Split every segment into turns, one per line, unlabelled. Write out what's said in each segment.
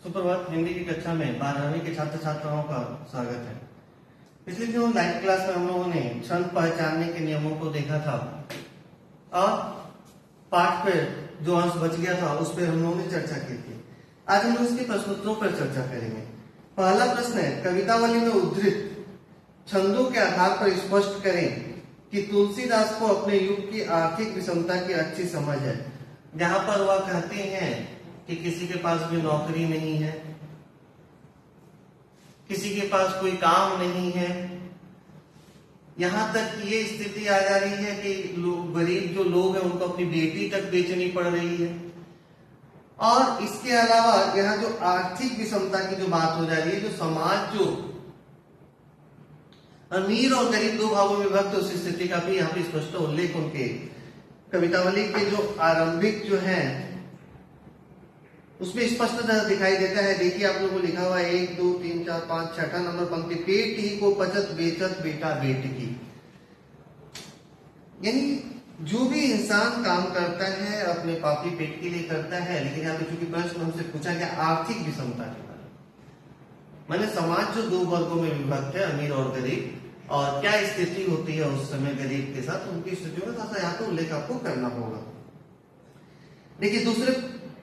सुप्रभात। हिंदी की कक्षा में 12वीं के छात्र छात्राओं का स्वागत है। पिछली जो लाइव क्लास में हम लोगों ने छंद पहचानने के नियमों को देखा था और पाठ पे जो अंश बच गया था उस पर हम लोगों ने चर्चा की थी। आज हम लोग इसके प्रश्नोत्तरों पर चर्चा करेंगे। पहला प्रश्न है, कवितावली में उद्धृत छंदों के आधार पर स्पष्ट करें कि तुलसीदास को अपने युग की आर्थिक विषमता की अच्छी समझ है। जहां पर वह कहते हैं कि किसी के पास भी नौकरी नहीं है, किसी के पास कोई काम नहीं है, यहां तक ये स्थिति आ जा रही है कि गरीब जो लोग हैं उनको अपनी बेटी तक बेचनी पड़ रही है। और इसके अलावा यहाँ जो आर्थिक विषमता की जो बात हो जा रही है, जो समाज जो अमीर और गरीब दो भागों में विभक्त उस स्थिति का भी यहाँ पे स्पष्ट उल्लेख उनके कवितावली के जो आरंभिक जो है उसमें स्पष्ट दिखाई देता है। देखिए आप लोगों को लिखा हुआ है 1 2 3 4 5 छठा नंबर पंक्ति, पेट ही को पचत बेचत बेटा बेट की। यानी जो भी इंसान काम करता है अपने पापी पेट के लिए करता है, लेकिन यहाँ पे चूंकि प्रश्न हमसे पूछा गया आर्थिक विषमता के बारे में, मैंने समाज जो दो वर्गों में विभक्त है, अमीर और गरीब, और क्या स्थिति होती है उस समय गरीब के साथ, उनकी स्थितियों का यहाँ पे उल्लेख आपको करना होगा। देखिए दूसरे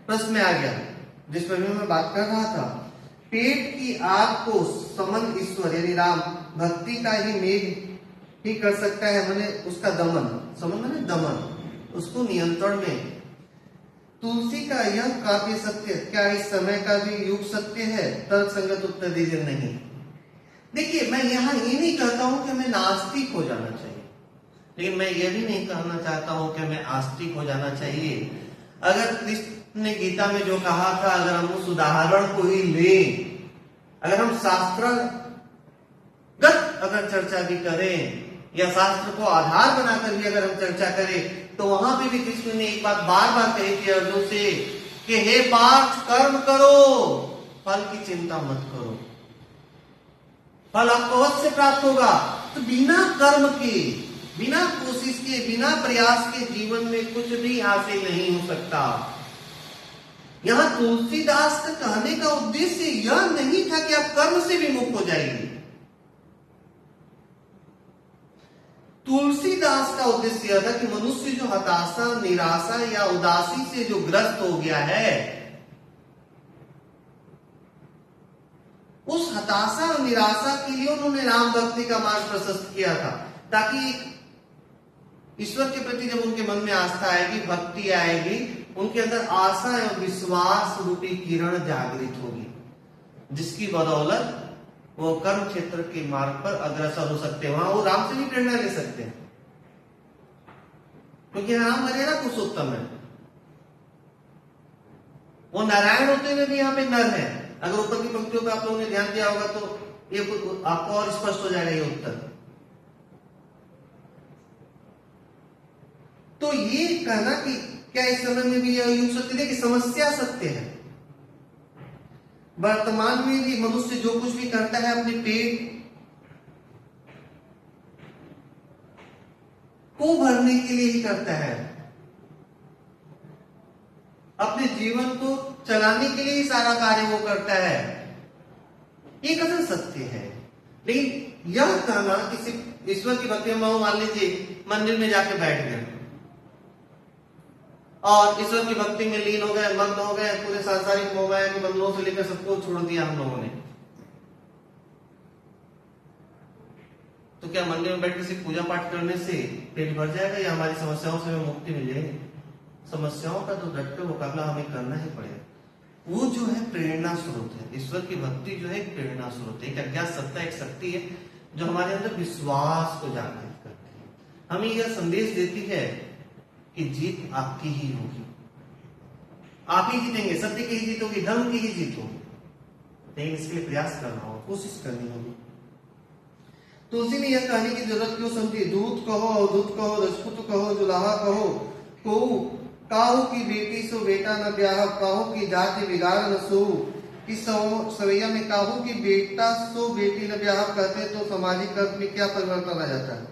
प्रश्न में आ गया जिस पर मैं बात कर रहा था, पेट की आग को समन ईश्वर यानी राम भक्ति का ही मेघ ही कर सकता है, मैंने उसका दमन, समन मैंने दमन, उसको नियंत्रण में। तुलसी का यह काव्य सत्य क्या इस समय का भी युग सत्य है? तर्क संगत उत्तर दीजिए नहीं। देखिए मैं यहाँ ये नहीं कहता हूं कि मैं नास्तिक हो जाना चाहिए, लेकिन मैं ये भी नहीं कहना चाहता हूं कि मैं आस्तिक हो जाना चाहिए। अगर कृष्ण ने गीता में जो कहा था, अगर हम उस उदाहरण को ही लें, अगर हम शास्त्रगत अगर चर्चा भी करें या शास्त्र को आधार बनाकर भी अगर हम चर्चा करें, तो वहां पे भी कृष्ण ने एक बात बार बार कही थी अर्जुन से कि हे पार्थ कर्म करो, फल की चिंता मत करो, फल आपको अवश्य प्राप्त होगा। तो बिना कर्म के, बिना कोशिश के, बिना प्रयास के जीवन में कुछ भी हासिल नहीं हो सकता। यहां तुलसीदास का कहने का उद्देश्य यह नहीं था कि आप कर्म से विमुख हो जाएंगे। तुलसीदास का उद्देश्य यह था कि मनुष्य जो हताशा, निराशा या उदासी से जो ग्रस्त हो गया है, उस हताशा और निराशा के लिए उन्होंने राम भक्ति का मार्ग प्रशस्त किया था, ताकि ईश्वर के प्रति जब उनके मन में आस्था आएगी, भक्ति आएगी, उनके अंदर आशा एवं विश्वास रूपी किरण जागृत होगी, जिसकी बदौलत वो कर्म क्षेत्र के मार्ग पर अग्रसर हो सकते हैं। वहां वो राम से भी प्रेरणा ले सकते हैं, क्योंकि राम मर्यादा पुरुषोत्तम है, वो नारायण होते हुए भी यहाँ पे नर है। अगर ऊपर की पंक्तियों पर आप लोगों ने ध्यान दिया होगा तो ये आपको और स्पष्ट हो जाएगा ये उत्तर। तो ये कहना कि क्या इस समय में भी यह युग सत्य है कि समस्या सत्य है। वर्तमान में भी मनुष्य जो कुछ भी करता है अपने पेट को भरने के लिए ही करता है, अपने जीवन को चलाने के लिए ही सारा कार्य वो करता है। ये कथन सत्य है, लेकिन यह कहना किसी ईश्वर की भक्ति में मान लीजिए मंदिर में जाके बैठ गए और ईश्वर की भक्ति में लीन हो गए, मग्न हो गए, पूरे सांसारिक मोह के बंधनों से लेकर सबको छोड़ दिया हम लोगों ने, तो क्या मंदिर में बैठ के सिर्फ पूजा पाठ करने से पेट भर जाएगा या हमारी समस्याओं से हमें मुक्ति मिल जाएगी? समस्याओं का तो डटकर मुकाबला हमें करना ही पड़ेगा। वो जो है प्रेरणा स्रोत है, ईश्वर की भक्ति जो है प्रेरणा स्रोत है, एक अज्ञात सत्ता, एक शक्ति है जो हमारे अंदर विश्वास को जागृत करती है, हमें यह संदेश देती है कि जीत आपकी ही होगी, आप ही जीतेंगे, सत्य की ही जीत होगी, धर्म की ही जीत होगी, लेकिन इसके लिए प्रयास करना होगा, कोशिश करनी होगी। तुलसी ने यह कहने की जरूरत क्यों समझी? दूत कहो, अवधूत कहो, रजपूत कहो, जुलाहा कहो, काहू की बेटी सो बेटा न ब्याह, काहू की जाति बिगाड़ न सो। इस सवैया में काहू की बेटा सो बेटी न ब्याह कहते तो सामाजिक अर्थ में क्या परिवर्तन आ जाता है?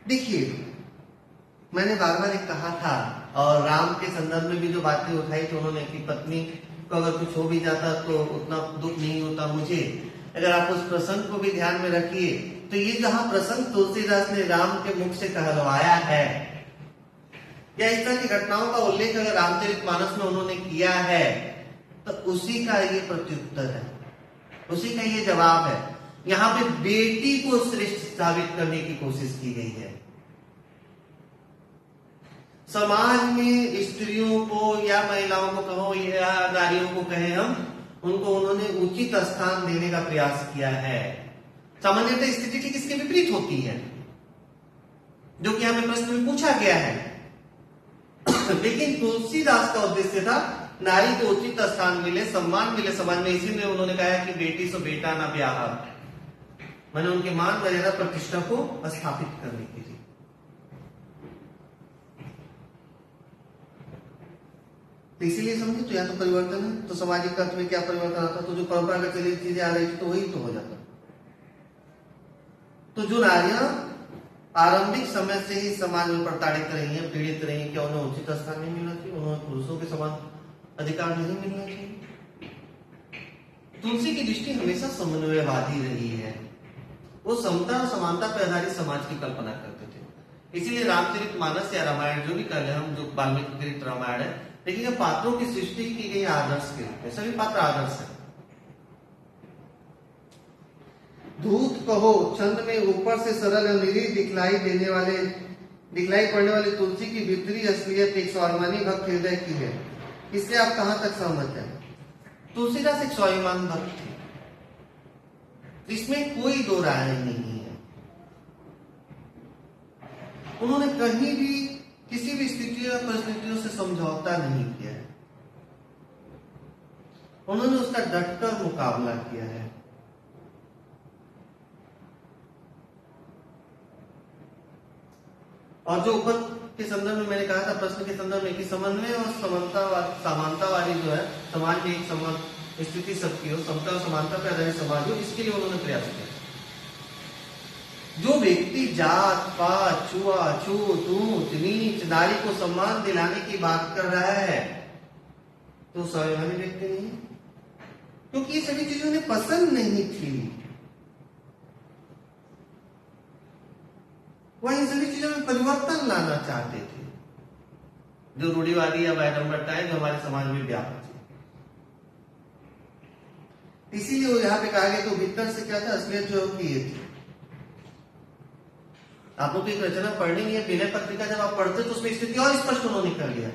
देखिए मैंने बार बार एक कहा था और राम के संदर्भ में भी जो बातें उठाई तो उन्होंने कि पत्नी को अगर कुछ हो भी जाता तो उतना दुख नहीं होता मुझे। अगर आप उस प्रसंग को भी ध्यान में रखिए तो ये जहां प्रसंग तुलसीदास ने राम के मुख से कहलवाया है या इस तरह की घटनाओं का उल्लेख अगर रामचरितमानस में उन्होंने किया है तो उसी का ये प्रत्युत्तर है, उसी का ये जवाब है। यहाँ पे बेटी को श्रेष्ठ साबित करने की कोशिश की गई है। समाज में स्त्रियों को या महिलाओं को कहो या नारियों को कहें हम, उनको उन्होंने उचित स्थान देने का प्रयास किया है। सामान्यतः स्थिति की किसके विपरीत होती है, जो कि यहाँ पे प्रश्न में पूछा गया है। लेकिन तुलसीदास का उद्देश्य था नारी को उचित स्थान मिले, सम्मान मिले समाज में, इसीलिए उन्होंने कहा कि बेटी सो बेटा ना ब्याह, मैंने उनके मान मर्यादा प्रतिष्ठा को स्थापित करने के लिए। तो इसीलिए समझे, तो यहाँ तो परिवर्तन है, तो सामाजिक अर्थ में क्या परिवर्तन आता, तो जो परंपरागत चली चीजें आ रही थी तो वही तो हो जाता। तो जो नारियां आरंभिक समय से ही समाज में प्रताड़ित रही हैं, पीड़ित रही हैं, क्या उन्हें उचित स्थान नहीं मिलना चाहिए, उन्हें पुरुषों के समान अधिकार नहीं मिलना चाहिए। तुलसी की दृष्टि हमेशा समन्वयवादी रही है, वो समता और समानता पर आधारित समाज की कल्पना करते थे। इसीलिए रामचरितमानस या रामायण जो भी कर ले हम, जो वाल्मीकि रामायण है, देखिए पात्रों की सृष्टि की गई आदर्श के रूप में, सभी पात्र आदर्श है। धूत कहो छंद में ऊपर से सरल और निरीह दिखलाई पड़ने वाली तुलसी की भीतरी असलियत एक स्वाभिमानी भक्त हृदय की है। इससे आप कहां तक सहमत हैं? तुलसीदास एक स्वाभिमान भक्त थे, इसमें कोई दो राय नहीं है। उन्होंने कहीं भी किसी भी स्थिति या परिस्थितियों से समझौता नहीं किया है, उन्होंने उसका डटकर मुकाबला किया है। और जो ऊपर के संदर्भ में मैंने कहा था, प्रश्न के संदर्भ में कि समन्वय और समानतावादी जो है समाज में एक समान स्थिति सबकी हो, समता और समानता पर आधारित समाज हो, इसके लिए उन्होंने प्रयास किया। जो व्यक्ति जात पात छुआछूत ऊंच नीच नारी को सम्मान दिलाने की बात कर रहा है तो स्वाभिमानी व्यक्ति नहीं, क्योंकि ये सभी चीजें उन्हें पसंद नहीं थी। वह इन सभी चीजों में परिवर्तन लाना चाहते थे, जो रूढ़िवादी या वैडम्बरताएं जो हमारे समाज में व्याप्त थी। इसीलिए वो यहाँ पे कहा गया तो भीतर से क्या था, असलियत जो की ये थी। आप लोग एक रचना पढ़नी है, विनय पत्रिका जब आप पढ़ते तो उसमें स्थिति और स्पष्ट उन्होंने कर लिया।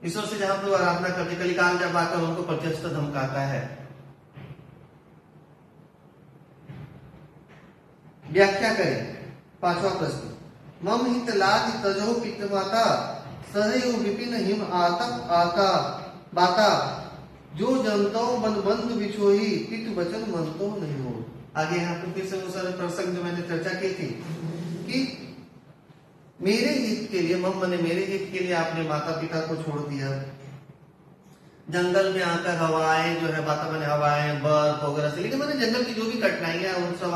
ईश्वर से जहां लोग आराधना करते, कलिकाल जब आकर उनको प्रत्यक्ष धमकाता है। व्याख्या करें। पांचवा प्रश्न, मम हित लाज तजो पितमाता सहयो विपिन हिम आतप आता बाता जो जनतो बन बंद बिछोही पित वचन मन तो नहीं हो। आगे यहाँ पे फिर से वो सारे प्रसंग जो मैंने चर्चा की थी कि मेरे हित के लिए, मम ने मेरे हित के लिए आपने माता पिता को छोड़ दिया, जंगल में आकर हवाएं जो है वातावरण हवाएं बर्फ वगैरह से, लेकिन मैंने जंगल की जो भी कठिनाइयां उन सब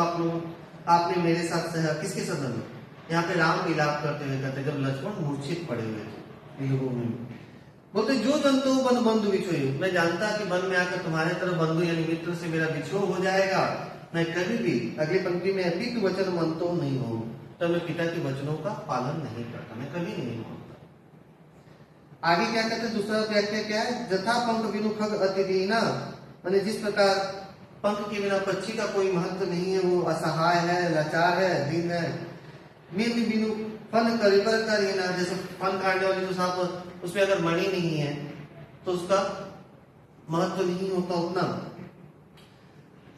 आपने मेरे साथ सहा। किसके संदर्भ में? यहाँ पे राम विलाप करते हुए कहते, जब लक्ष्मण मूर्छित पड़े हुए थे बोलते जो जंतु बन बंधु बिछोई, मैं जानता कि वन में आकर तुम्हारे तरफ बंधु यानी मित्र से मेरा बिछो हो जाएगा, मैं कभी भी, अगली पंक्ति में पित वचन मन तो नहीं हो, तो मैं पिता के वचनों का पालन नहीं करता, मैं कभी नहीं मानता। आगे क्या कहते, दूसरा व्याख्या क्या है, जथा पंख बिनु खग अति दीना, माने जिस प्रकार पंख के बिना पक्षी का कोई महत्व नहीं है, वो असहाय है, लाचार है, दीन है। मीन बिनु फन करिबर कर ही ना, जैसे फन काटने वाली जो सांप, उसमें अगर मणि नहीं है तो उसका महत्व नहीं होता उतना।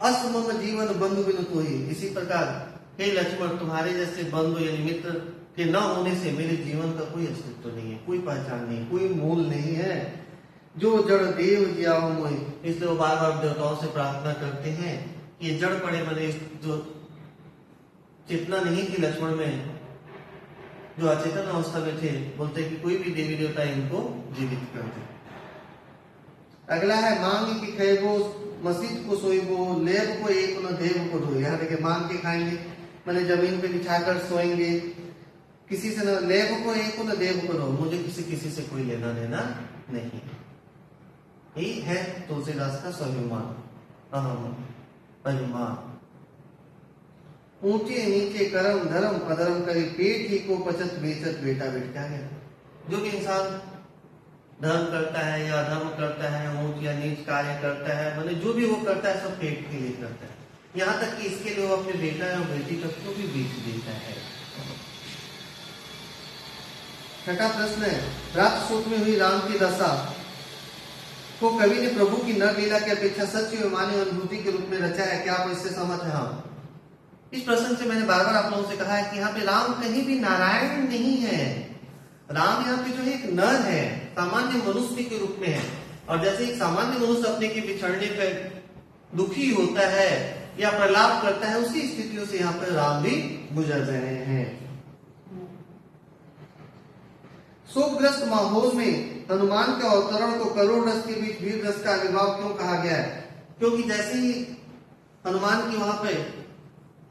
असमम जीवन बंधु बिनु तो ही, इसी प्रकार हे लक्ष्मण तुम्हारे जैसे बंधु यानी मित्र के न होने से मेरे जीवन का कोई अस्तित्व नहीं है, कोई पहचान नहीं, कोई मूल नहीं है। जो जड़ देव जियाओ मोहि, इसलिए वो बार बार देवताओं से प्रार्थना करते हैं कि ये जड़ पड़े बने, जो चेतना नहीं थी लक्ष्मण में, जो अचेतन अवस्था में थे, बोलते कि कोई भी देवी देवता इनको जीवित कर दे। अगला है मांग की खेबो मस्जिद को सोईबो लेब को एक न देव को धो। यहाँ देखिए मांग के खाएंगे, मैंने जमीन पे बिछाकर सोएंगे, किसी से न लेव को एक को न देव को रहो, मुझे किसी से कोई लेना देना नहीं। यही है तुलसीदास का स्वाभिमान, अहम अभिमान। ऊंचे नीचे कर्म धर्म अधर्म करे, पेट ही को पचत बेचत बेटा बेट। क्या है, जो भी इंसान धर्म करता है या अधर्म करता है, ऊंच या नीच कार्य करता है, मैंने जो भी वो करता है सब पेट के लिए करता है। यहाँ तक कि इसके लिए वो अपने बेटा या बेटी तक को भी बेच देता है। छठा प्रश्न है, रात शोक में हुई राम की दशा को कवि ने प्रभु की नर लीला की अपेक्षा सच्ची और मानवीय अनुभूति के रूप में रचा है। क्या आप इससे सहमत है? हाँ। इस प्रश्न से मैंने बार बार आप लोगों से कहा है कि यहाँ पे राम कहीं भी नारायण नहीं है। राम यहाँ पे जो है एक नर है, सामान्य मनुष्य के रूप में है। और जैसे एक सामान्य मनुष्य अपने के बिछड़ने पर दुखी होता है या प्रलाप करता है, उसी स्थितियों से यहाँ पर राम भी गुजर रहे हैं। शोकग्रस्त माहौल में हनुमान के अवतरण को करोड़ रस के बीच वीर रस का आविर्भाव क्यों कहा गया है? क्योंकि जैसे ही हनुमान की वहां पे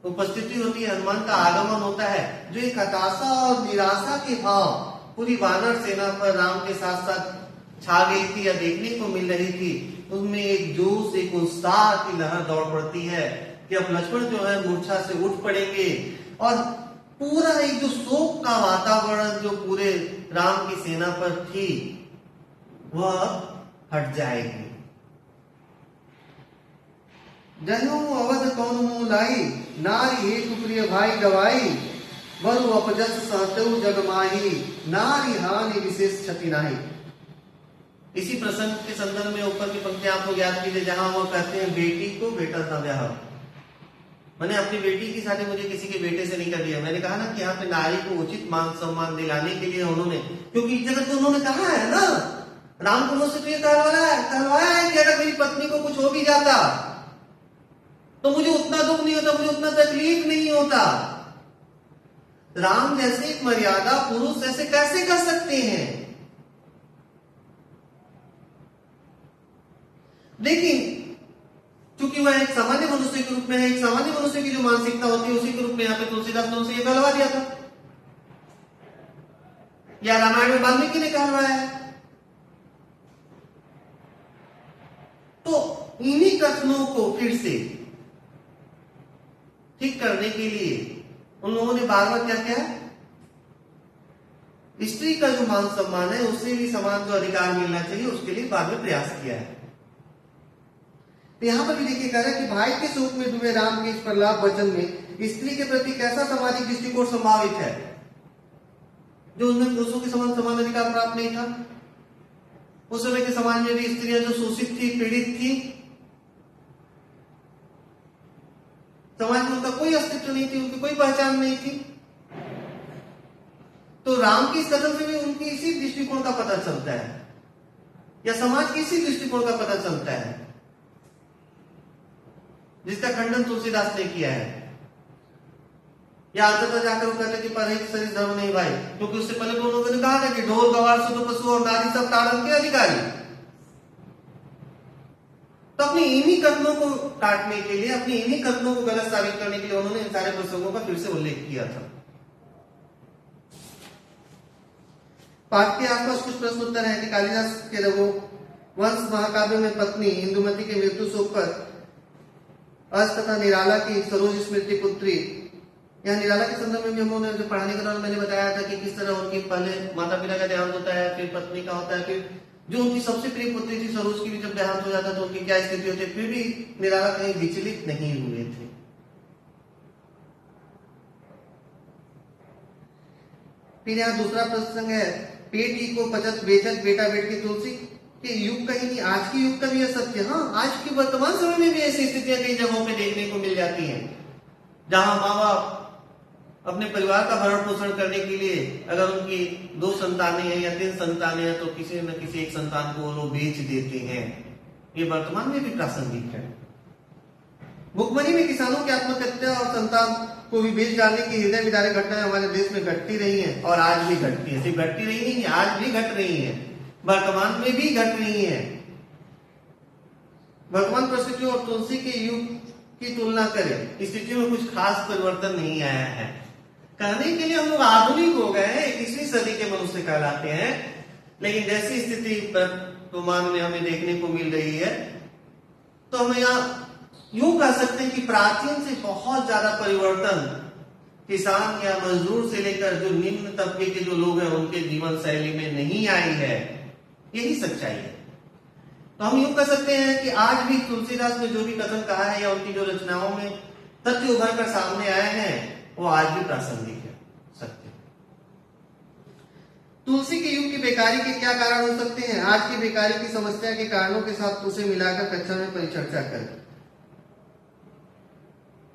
उपस्थिति होती है, हनुमान का आगमन होता है, जो एक हताशा और निराशा के भाव पूरी वानर सेना पर राम के साथ साथ छा गई थी या देखने को मिल रही थी, उसमें एक जोश, एक उत्साह की लहर दौड़ पड़ती है कि अब लक्ष्मण जो है मूर्छा से उठ पड़ेंगे और पूरा एक जो शोक का वातावरण जो पूरे राम की सेना पर थी वह हट जाएगी। जनु अवध कौन मुंह लाई, नारी हेतु प्रिय भाई गवाई, बरु अपजस सहतु जगमाही, नारी हानि विशेष क्षति नाही। इसी प्रसंग के संदर्भ में ऊपर की पंक्ति आप लोग याद कीजिए, जहां वो कहते हैं बेटी को बेटा सा ब्याह। मैंने अपनी बेटी की शादी मुझे किसी के बेटे से नहीं कर दिया। मैंने कहा ना कि यहाँ पे नारी को उचित मान सम्मान दिलाने के लिए उन्होंने, क्योंकि इस जगह तो उन्होंने कहा है ना, राम को मुझसे तो ये कहलवाया है कि अगर मेरी पत्नी को कुछ हो भी जाता तो मुझे उतना दुख नहीं होता, मुझे उतना तकलीफ नहीं होता। राम जैसे एक मर्यादा पुरुष ऐसे कैसे कर सकते हैं? लेकिन क्योंकि वह एक सामान्य मनुष्य के रूप में है, एक सामान्य मनुष्य की जो मानसिकता होती है उसी के रूप में यहाँ पे तुलसीदास ने उसे ये कहलवा दिया था, या रामायण में वाल्मीकि ने कहलवाया है। तो इन्हीं कथनों को फिर से ठीक करने के लिए उन लोगों ने बार बार क्या किया, स्त्री का जो मान सम्मान है उससे भी समान जो अधिकार मिलना चाहिए उसके लिए बाद में प्रयास किया है। तो यहां पर भी देखिए कह रहा है कि भाई के शोक में डूबे राम के इस प्रलाप वचन में स्त्री के प्रति कैसा सामाजिक दृष्टिकोण संभावित है, जो उनमें पुरुषों के समान समान अधिकार प्राप्त नहीं था। उस समय के समाज में भी स्त्रियां जो शोषित थी, पीड़ित थी, समाज में उनका कोई अस्तित्व नहीं थी, उनकी कोई पहचान नहीं थी। तो राम के इस कथन से भी उनकी इसी दृष्टिकोण का पता चलता है, या समाज के इसी दृष्टिकोण का पता चलता है जिसका खंडन तुलसीदास ने किया है। या अंततः जाकर वो कहते कि पर शरीर धर्म नहीं भाई, क्योंकि उससे पहले उन्होंने कहा था कि ढोल गवार सुध पशु और नारी सब ताड़न के अधिकारी। तो अपनी इन्हीं कथनों को काटने के लिए, अपनी इन्हीं कथनों को गलत साबित करने के लिए उन्होंने इन सारे प्रसंगों का फिर से उल्लेख किया था। पाठ के आसपास कुछ प्रश्न उत्तर है कि कालिदास के रघुवंश महाकाव्य में पत्नी इंदुमती के मृत्यु शोक पर अज तथा निराला की सरोज स्मृति पुत्री, यहाँ निराला के संदर्भ में भी हम लोगों ने पढ़ाने के दौरान मैंने बताया था कि किस तरह उनकी पहले माता पिता का देहांत होता है, फिर पत्नी का होता है, फिर जो उनकी सबसे प्रिय पुत्री थी सरोज की भी जब देहांत हो जाता तो उनकी क्या स्थिति होती है, फिर भी निराला कहीं विचलित नहीं हुए थे। फिर यहाँ दूसरा प्रसंग है, पेट ही को पचत बेचत बेटा बेट की तुलसी के युग का ही नहीं, आज के युग का भी यह सत्य। हाँ, आज के वर्तमान समय में भी ऐसी स्थितियां कई जगहों पे देखने को मिल जाती हैं, जहां माँ बाप अपने परिवार का भरण पोषण करने के लिए अगर उनकी 2 संतानें हैं या 3 संतानें हैं तो किसी न किसी एक संतान को वो लोग बेच देते हैं। ये वर्तमान में भी प्रासंगिक है। भुखमरी में किसानों की आत्महत्या और संतान को भी बेच डालने की हृदय विदारक घटनाएं हमारे देश में घटती रही हैं और आज भी घटती है। सिर्फ घटती रही नहीं, आज भी घट रही है, वर्तमान में भी घट रही है। वर्तमान परिस्थितियों और तुलसी के युग की तुलना करें, स्थितियों में कुछ खास परिवर्तन नहीं आया है। कहने के लिए हम लोग आधुनिक हो गए हैं, 21वीं सदी के मनुष्य कहलाते हैं, लेकिन जैसी स्थिति वर्तमान में हमें देखने को मिल रही है, तो हम यहाँ यूं कह सकते हैं कि प्राचीन से बहुत ज्यादा परिवर्तन किसान या मजदूर से लेकर जो निम्न तबके के जो लोग हैं उनके जीवन शैली में नहीं आई है। यही सच्चाई है। तो हम यूं कह सकते हैं कि आज भी तुलसीदास ने जो भी कथन कहा है या उनकी जो रचनाओं में तथ्य उभर कर सामने आए हैं वो आज भी प्रासंगिक है, सत्य। तुलसी के युग की बेकारी के क्या कारण हो सकते हैं? आज की बेकारी की समस्या के कारणों के साथ उसे मिलाकर कक्षा में परिचर्चा करें।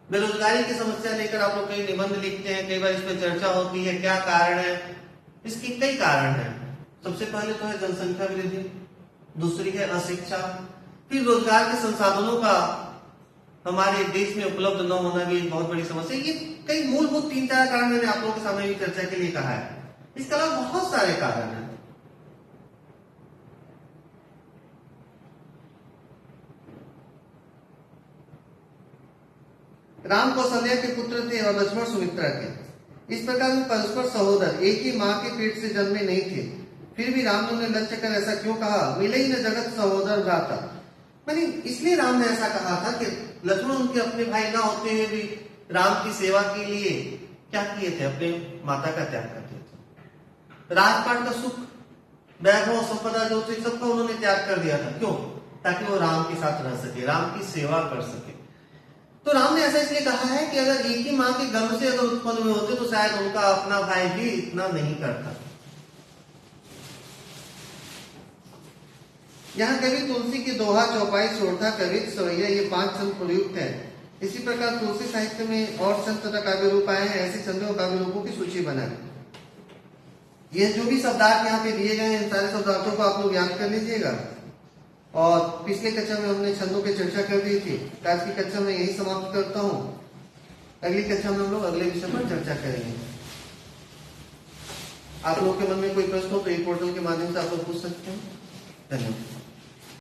बेरोजगारी की समस्या लेकर आप लोग कई निबंध लिखते हैं, कई बार इस पर चर्चा होती है, क्या कारण है? इसके कई कारण हैं। सबसे पहले तो है जनसंख्या वृद्धि, दूसरी है अशिक्षा, फिर रोजगार के संसाधनों का हमारे देश में उपलब्ध न होना भी एक बहुत बड़ी समस्या। ये कई मूलभूत 3-4 कारण मैंने आप लोगों के सामने भी चर्चा के लिए कहा है। इसके अलावा बहुत सारे कारण हैं। राम कौशल्या के पुत्र थे और लक्ष्मण सुमित्रा के। इस प्रकार वे परस्पर सहोदर एक ही मां के पेट से जन्मे नहीं थे। फिर भी राम ने उन्हें लक्ष्य कर ऐसा क्यों कहा? मिले ही न जगत सहोदर भ्राता। मैंने इसलिए राम ने ऐसा कहा था कि लक्ष्मण उनके अपने भाई ना होते हुए भी राम की सेवा के लिए क्या किए थे? अपने माता का त्याग कर दिया था। राजपाट का सुख, वैभव, संपदा जो थे सबका उन्होंने त्याग कर दिया था। क्यों? ताकि वो राम के साथ रह सके, राम की सेवा कर सके। तो राम ने ऐसा इसलिए कहा है कि अगर एक ही मां के गर्भ से अगर उत्पन्न हुए होते तो शायद उनका अपना भाई भी इतना नहीं करता। यहाँ कवि तुलसी की दोहा, चौपाई, सोरठा, कवित, सवैया ये 5 छंद प्रयुक्त है। इसी प्रकार तुलसी साहित्य में और छंद तथा काव्य रूप आए हैं। ऐसे छंदों और काव्य रूपों की सूची बनाए। ये जो भी शब्दार्थ यहाँ पे दिए गए हैं, सारे शब्दार्थों को आप लोग याद कर लीजिएगा। और पिछले कक्षा में हमने छंदों की चर्चा कर दी थी। आज की कक्षा में यही समाप्त करता हूँ। अगली कक्षा में हम लोग अगले विषय पर चर्चा करेंगे। आप लोगों के मन में कोई प्रश्न हो तो ये पोर्टल के माध्यम से आप लोग पूछ सकते हैं। धन्यवाद।